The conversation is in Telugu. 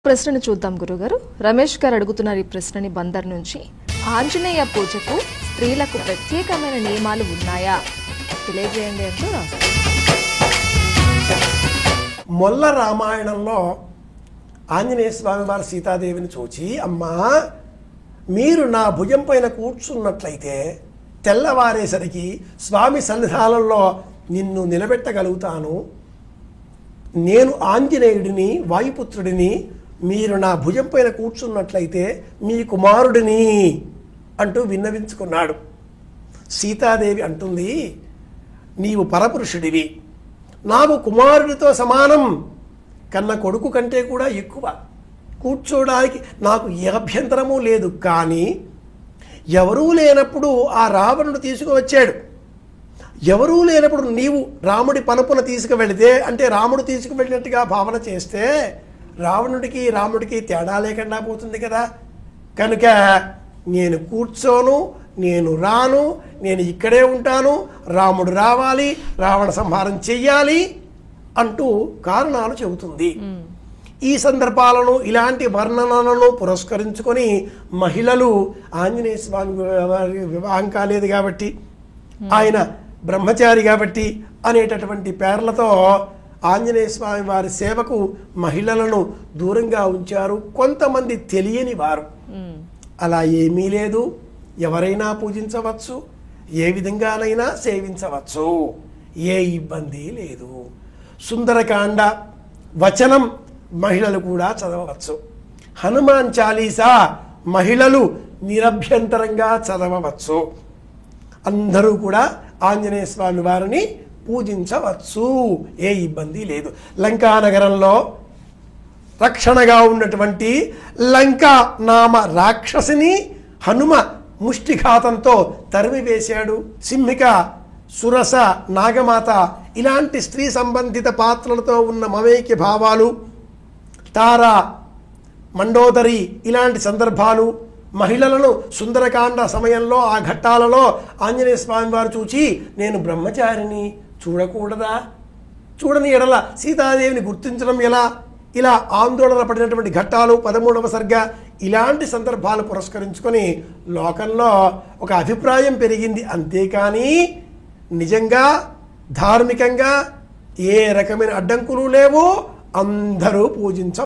ప్రశ్నను చూద్దాం గురుగారు. రమేష్ గారు అడుగుతున్నారు ఈ ప్రశ్నని బందర్ నుంచి. ఆంజనేయ పూజకు స్త్రీలకు ప్రత్యేకమైన నియమాలు ఉన్నాయా తెలియజేయండి అంటూ రాస్తారు. మొల్ల రామాయణంలో ఆంజనేయ స్వామి వారు సీతాదేవిని చూచి, అమ్మా మీరు నా భుజం పైన కూర్చున్నట్లయితే తెల్లవారేసరికి స్వామి సన్నిధానంలో నిన్ను నిలబెట్టగలుగుతాను. నేను ఆంజనేయుడిని, వాయుపుత్రుడిని, మీరు నా భుజం పైన కూర్చున్నట్లయితే మీ కుమారుడిని అంటూ విన్నవించుకున్నాడు. సీతాదేవి అంటుంది, నీవు పరపురుషుడివి, నాకు కుమారుడితో సమానం, కన్న కొడుకు కంటే కూడా ఎక్కువ, కూర్చోడానికి నాకు ఏ అభ్యంతరము లేదు. కానీ ఎవరూ లేనప్పుడు ఆ రావణుడు తీసుకువచ్చాడు. ఎవరూ లేనప్పుడు నీవు రాముడి పలుపున తీసుకువెళితే, అంటే రాముడు తీసుకువెళ్ళినట్టుగా భావన చేస్తే రాముడికి తేడా లేకుండా పోతుంది కదా. కనుక నేను కూర్చోను, నేను రాను, నేను ఇక్కడే ఉంటాను, రాముడు రావాలి, రావణ సంహారం చెయ్యాలి అంటూ కారణాలు చెబుతుంది. ఈ సందర్భాలను, ఇలాంటి వర్ణనలను పురస్కరించుకొని మహిళలు ఆంజనేయ స్వామి వివాహం కాలేదు కాబట్టి, ఆయన బ్రహ్మచారి కాబట్టి అనేటటువంటి పేర్లతో ఆంజనేయ స్వామి వారి సేవకు మహిళలను దూరంగా ఉంచారు. కొంతమంది తెలియని వారు. అలా ఏమీ లేదు, ఎవరైనా పూజించవచ్చు, ఏ విధంగానైనా సేవించవచ్చు, ఏ ఇబ్బంది లేదు. సుందరకాండ వచనం మహిళలు కూడా చదవవచ్చు. హనుమాన్ చాలీసా మహిళలు నిరభ్యంతరంగా చదవవచ్చు. అందరూ కూడా ఆంజనేయ స్వామి వారిని పూజించవచ్చు, ఏ ఇబ్బంది లేదు. లంకా నగరంలో రక్షణగా ఉన్నటువంటి లంకా నామ రాక్షసిని హనుమ ముష్టిఘాతంతో తరిమివేశాడు. సింహిక, సురస, నాగమాత ఇలాంటి స్త్రీ సంబంధిత పాత్రలతో ఉన్న మమేక్య భావాలు, తార, మండోదరి ఇలాంటి సందర్భాలు, మహిళలను సుందరకాండ సమయంలో ఆ ఘట్టాలలో ఆంజనేయ స్వామి వారు చూచి, నేను బ్రహ్మచారిని, చూడకూడదా, చూడని ఎడల సీతాదేవిని గుర్తించడం ఎలా, ఇలా ఆందోళన పడినటువంటి ఘట్టాలు 13వ సర్గ ఇలాంటి సందర్భాలు పురస్కరించుకొని లోకంలో ఒక అభిప్రాయం పెరిగింది. అంతేకాని నిజంగా ధార్మికంగా ఏ రకమైన అడ్డంకులు లేవు, అందరూ పూజించ